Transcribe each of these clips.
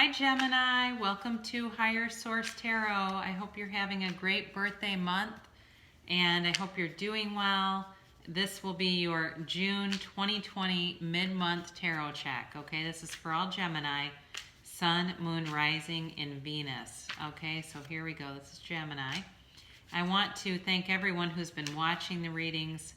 Hi Gemini, welcome to Higher Source Tarot. I hope you're having a great birthday month and I hope you're doing well. This will be your June 2020 mid-month tarot check, okay? This is for all Gemini, Sun, Moon, Rising, and Venus. Okay, so here we go. This is Gemini. I want to thank everyone who's been watching the readings,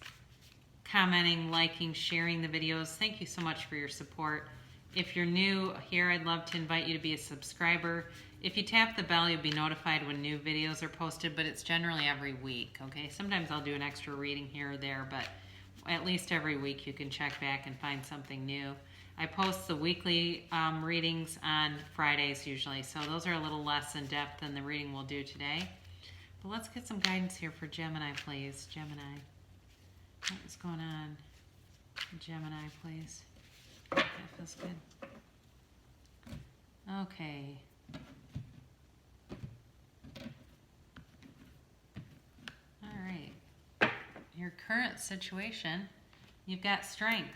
commenting, liking, sharing the videos. Thank you so much for your support. If you're new here, I'd love to invite you to be a subscriber. If you tap the bell, you'll be notified when new videos are posted, but it's generally every week, okay? Sometimes I'll do an extra reading here or there, but at least every week you can check back and find something new. I post the weekly readings on Fridays usually, so those are a little less in depth than the reading we'll do today. But let's get some guidance here for Gemini, please. Gemini. What is going on? Gemini, please. That feels good. Okay. All right. Your current situation, you've got Strength.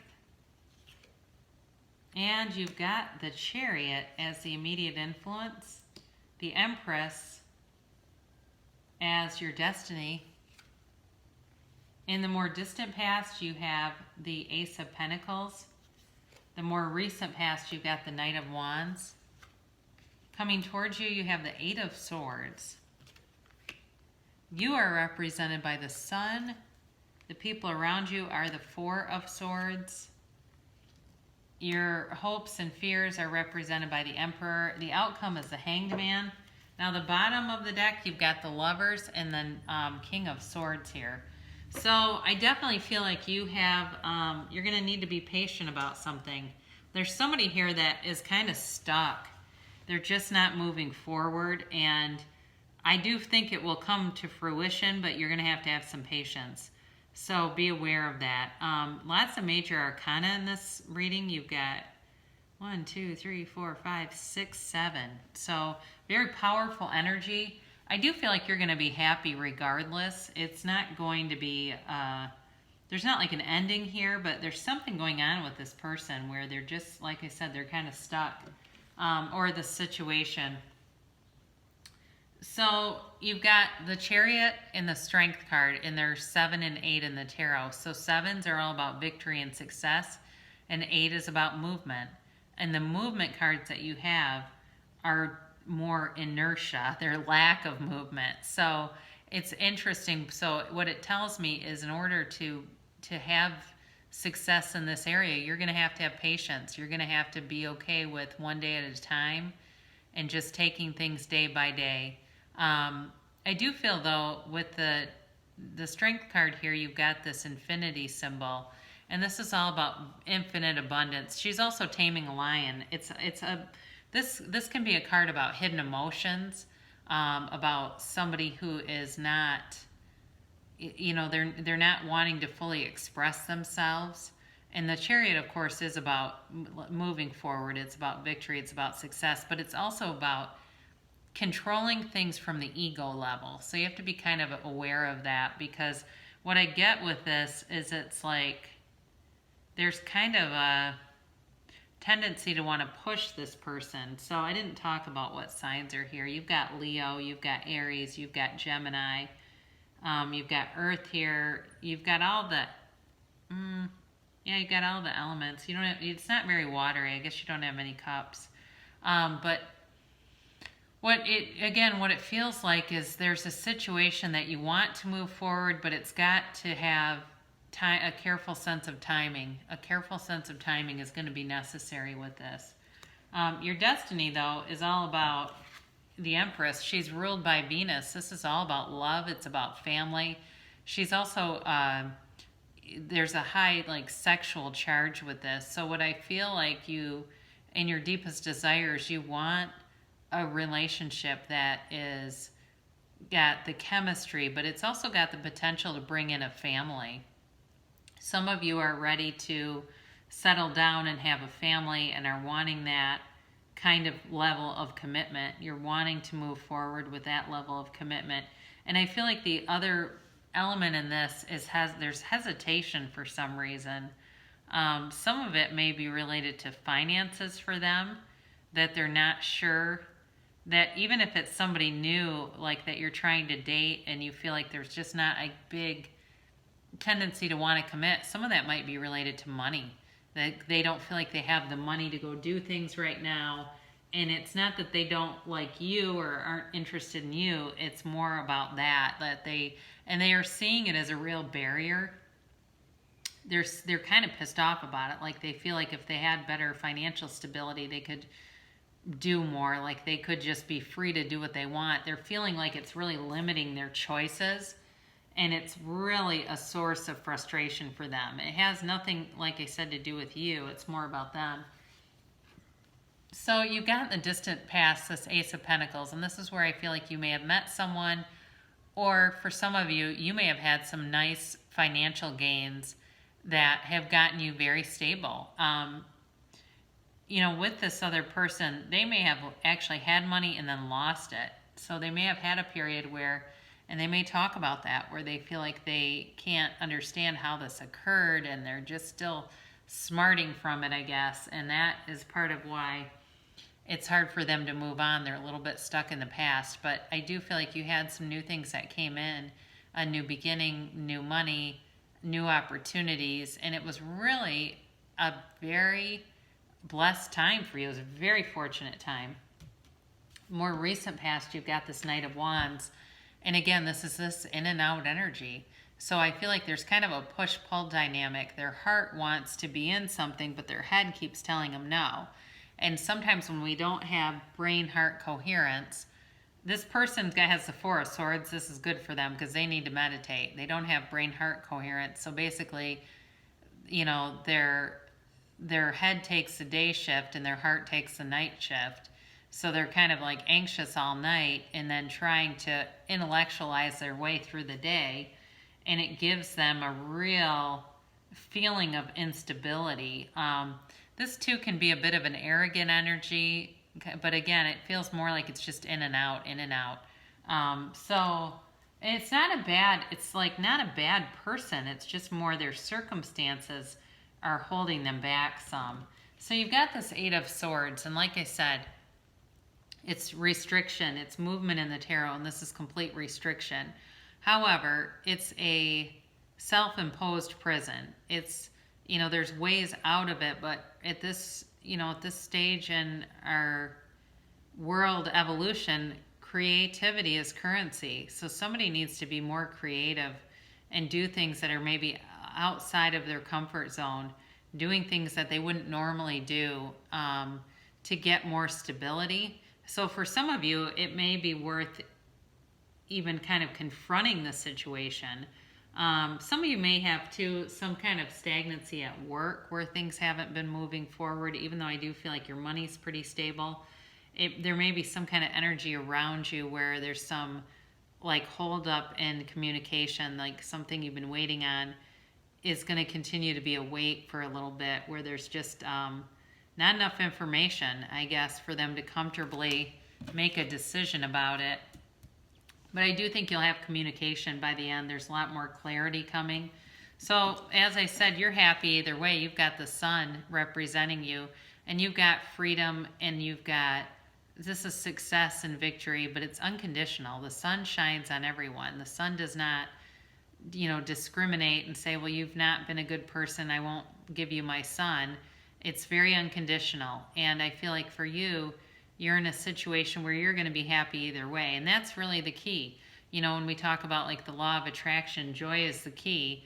And you've got the Chariot as the immediate influence, the Empress as your destiny. In the more distant past, you have the Ace of Pentacles. The more recent past, you've got the Knight of Wands. Coming towards you, you have the Eight of Swords. You are represented by the Sun. The people around you are the Four of Swords. Your hopes and fears are represented by the Emperor. The outcome is the Hanged Man. Now, the bottom of the deck, you've got the Lovers and then King of Swords here. So I definitely feel like you have, you're going to need to be patient about something. There's somebody here that is kind of stuck. They're just not moving forward. And I do think it will come to fruition, but you're going to have some patience. So be aware of that. Lots of major arcana in this reading. You've got 1, 2, 3, 4, 5, 6, 7. So very powerful energy. I do feel like you're going to be happy regardless. It's not going to be, there's not like an ending here, but there's something going on with this person where they're just, like I said, they're kind of stuck, or the situation. So you've got the Chariot and the Strength card, and there's 7 and 8 in the tarot. So 7s are all about victory and success, and 8 is about movement. And the movement cards that you have are more inertia, their lack of movement. So it's interesting. So what it tells me is in order to have success in this area, you're going to have patience. You're going to have to be okay with one day at a time and just taking things day by day. I do feel though with the Strength card here, you've got this infinity symbol, and this is all about infinite abundance. She's also taming a lion. This can be a card about hidden emotions, about somebody who is not, you know, they're not wanting to fully express themselves. And the Chariot, of course, is about moving forward. It's about victory. It's about success. But it's also about controlling things from the ego level. So you have to be kind of aware of that, because what I get with this is it's like there's kind of a tendency to want to push this person. So I didn't talk about what signs are here. You've got Leo, you've got Aries, you've got Gemini, you've got Earth here. You've got all the, yeah, you got all the elements. You don't have, it's not very watery. I guess you don't have many cups. But what it feels like is there's a situation that you want to move forward, but it's got to have a careful sense of timing. A careful sense of timing is going to be necessary with this. Your destiny, though, is all about the Empress. She's ruled by Venus. This is all about love. It's about family. She's also, there's a high sexual charge with this. So what I feel like you, in your deepest desires, you want a relationship that is got the chemistry, but it's also got the potential to bring in a family. Some of you are ready to settle down and have a family and are wanting that kind of level of commitment. You're wanting to move forward with that level of commitment. And I feel like the other element in this is there's hesitation for some reason. Some of it may be related to finances for them. that they're not sure, that even if it's somebody new, like that you're trying to date and you feel like there's just not a big tendency to want to commit, some of that might be related to money. That they don't feel like they have the money to go do things right now. And it's not that they don't like you or aren't interested in you. It's more about that they are seeing it as a real barrier. They're kind of pissed off about it. Like they feel like if they had better financial stability, they could do more. Like they could just be free to do what they want. They're feeling like it's really limiting their choices. And it's really a source of frustration for them. It has nothing, like I said, to do with you. It's more about them. So you've got in the distant past this Ace of Pentacles, and this is where I feel like you may have met someone, or for some of you, you may have had some nice financial gains that have gotten you very stable. With this other person, they may have actually had money and then lost it. So they may have had a period where, and they may talk about that, where they feel like they can't understand how this occurred and they're just still smarting from it, I guess. And that is part of why it's hard for them to move on. They're a little bit stuck in the past. But I do feel like you had some new things that came in, a new beginning, new money, new opportunities. And it was really a very blessed time for you. It was a very fortunate time. More recent past, you've got this Knight of Wands. And again, this is this in and out energy. So I feel like there's kind of a push-pull dynamic. Their heart wants to be in something, but their head keeps telling them no. And sometimes when we don't have brain-heart coherence, this person has the Four of Swords. This is good for them because they need to meditate. They don't have brain-heart coherence. So basically, their head takes the day shift and their heart takes the night shift. So they're kind of like anxious all night and then trying to intellectualize their way through the day. And it gives them a real feeling of instability. This too can be a bit of an arrogant energy, but again, it feels more like it's just in and out, in and out. So it's not a bad person. It's just more their circumstances are holding them back some. So you've got this Eight of Swords, and like I said, it's restriction, it's movement in the tarot, and this is complete restriction. However, it's a self-imposed prison. It's, there's ways out of it, but at this stage in our world evolution, creativity is currency. So somebody needs to be more creative and do things that are maybe outside of their comfort zone, doing things that they wouldn't normally do to get more stability. So for some of you, it may be worth even kind of confronting the situation. Some of you may have too some kind of stagnancy at work where things haven't been moving forward, even though I do feel like your money's pretty stable. There may be some kind of energy around you where there's some like hold up in communication, like something you've been waiting on is going to continue to be a wait for a little bit, where there's just not enough information, I guess, for them to comfortably make a decision about it. But I do think you'll have communication by the end. There's a lot more clarity coming. So as I said, you're happy either way. You've got the sun representing you, and you've got freedom, and this is success and victory, but it's unconditional. The sun shines on everyone. The sun does not, discriminate and say, well, you've not been a good person, I won't give you my sun. It's very unconditional. And I feel like for you, you're in a situation where you're going to be happy either way. And that's really the key. When we talk about like the law of attraction, joy is the key.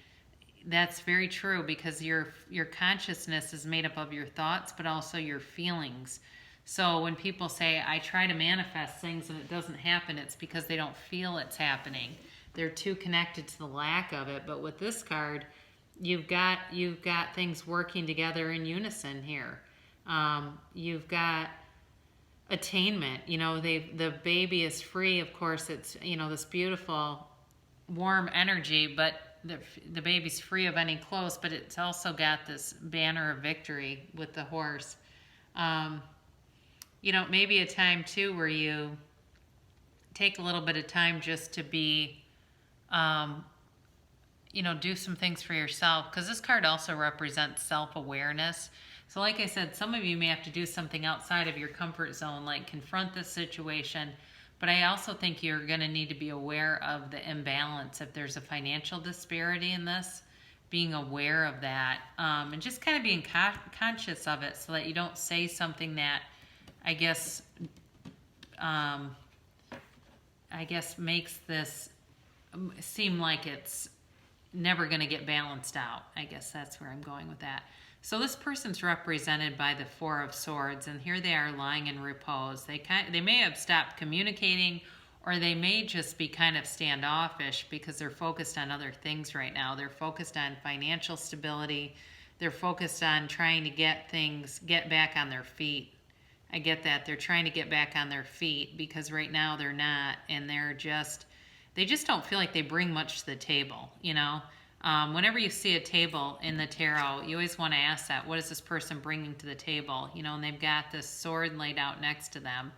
That's very true, because your consciousness is made up of your thoughts, but also your feelings. So when people say, I try to manifest things and it doesn't happen, it's because they don't feel it's happening. They're too connected to the lack of it. But with this card, you've got things working together in unison here. You've got attainment. The baby is free. Of course, it's, this beautiful, warm energy, but the baby's free of any clothes, but it's also got this banner of victory with the horse. Maybe a time too where you take a little bit of time just to be, do some things for yourself, because this card also represents self-awareness. So like I said, some of you may have to do something outside of your comfort zone, like confront the situation. But I also think you're going to need to be aware of the imbalance. If there's a financial disparity in this, being aware of that, and just kind of being conscious of it so that you don't say something that I guess makes this seem like it's never going to get balanced out. I guess that's where I'm going with that. So this person's represented by the Four of Swords, and here they are lying in repose. They may have stopped communicating, or they may just be kind of standoffish because they're focused on other things right now. They're focused on financial stability. They're focused on trying to get back on their feet. I get that. They're trying to get back on their feet because right now they're not, and they just don't feel like they bring much to the table, you know? Whenever you see a table in the tarot, you always want to ask that, what is this person bringing to the table? You know, and they've got this sword laid out next to them.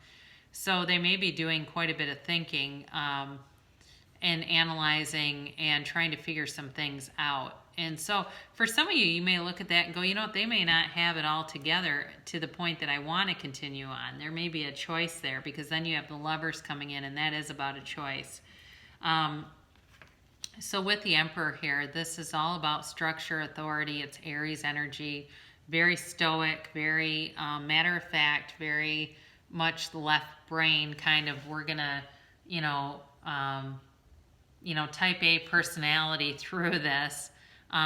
So they may be doing quite a bit of thinking and analyzing and trying to figure some things out. And so for some of you, you may look at that and go, you know what, they may not have it all together to the point that I want to continue on. There may be a choice there because then you have the Lovers coming in, and that is about a choice. So with the Emperor here, this is all about structure, authority. It's Aries energy, very stoic, very matter of fact, very much the left brain kind of, we're gonna, type A personality through this. Did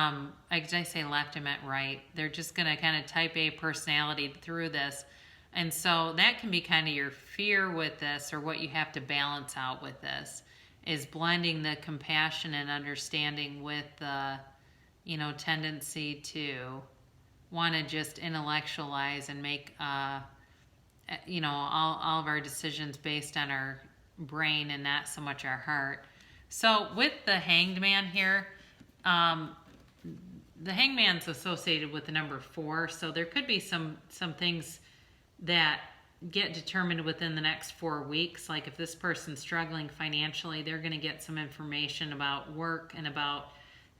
I say left? I meant right. They're just gonna kind of type A personality through this. And so that can be kind of your fear with this, or what you have to balance out with this, is blending the compassion and understanding with the, tendency to want to just intellectualize and make, all of our decisions based on our brain and not so much our heart. So with the Hanged Man here, the Hangman's associated with the number 4, so there could be some things that get determined within the next 4 weeks. Like if this person's struggling financially, they're going to get some information about work and about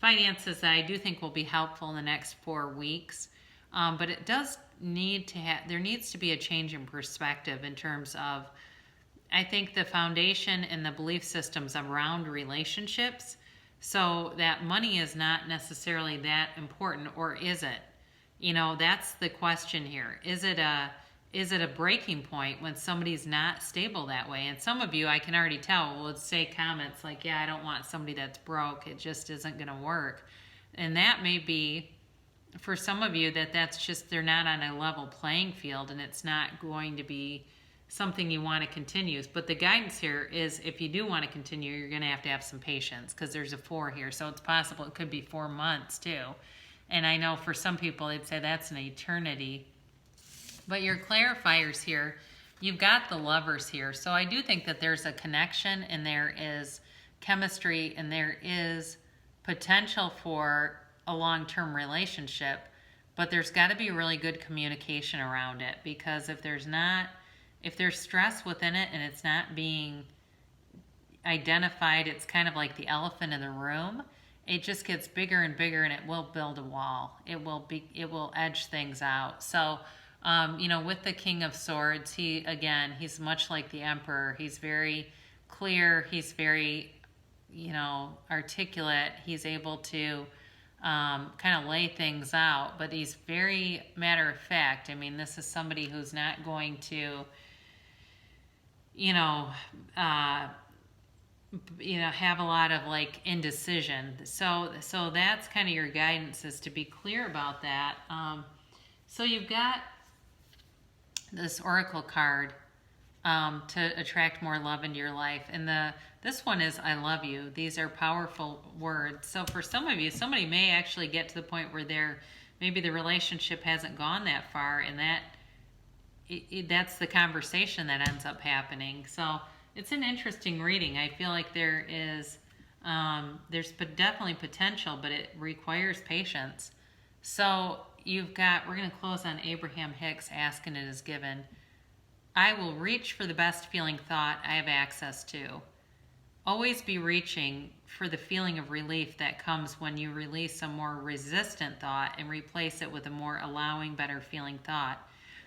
finances that I do think will be helpful in the next 4 weeks. But it does need to there needs to be a change in perspective in terms of, I think, the foundation and the belief systems around relationships, so that money is not necessarily that important, or is it? That's the question here. Is it a breaking point when somebody's not stable that way? And some of you, I can already tell, will say comments like, yeah, I don't want somebody that's broke. It just isn't going to work. And that may be, for some of you, that's just, they're not on a level playing field, and it's not going to be something you want to continue. But the guidance here is, if you do want to continue, you're going to have some patience, because there's a 4 here. So it's possible it could be 4 months too. And I know for some people, they'd say that's an eternity. But your clarifiers here, you've got the Lovers here. So I do think that there's a connection, and there is chemistry, and there is potential for a long-term relationship. But there's got to be really good communication around it, because if there's stress within it and it's not being identified, it's kind of like the elephant in the room. It just gets bigger and bigger, and it will build a wall. It will edge things out. So with the King of Swords, he's much like the Emperor. He's very clear. He's very, articulate. He's able to kind of lay things out, but he's very matter of fact. I mean, this is somebody who's not going to, have a lot of like indecision. So that's kind of your guidance, is to be clear about that. So you've got this Oracle card to attract more love into your life. And this one is, I love you. These are powerful words. So for some of you, somebody may actually get to the point where maybe the relationship hasn't gone that far, and that's the conversation that ends up happening. So it's an interesting reading. I feel like there's definitely potential, but it requires patience. So we're going to close on Abraham Hicks, asking it is given. I will reach for the best feeling thought I have access to. always be reaching for the feeling of relief that comes when you release a more resistant thought and replace it with a more allowing, better feeling thought.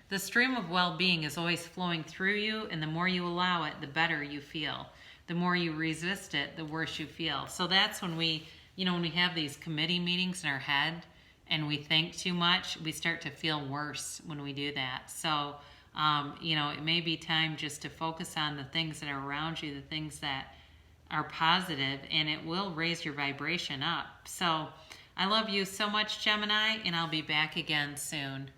The stream of well-being is always flowing through you, and the more you allow it, the better you feel. The more you resist it, the worse you feel. So that's when when we have these committee meetings in our head and we think too much, we start to feel worse when we do that. So, it may be time just to focus on the things that are around you, the things that are positive, and it will raise your vibration up. So I love you so much, Gemini, and I'll be back again soon.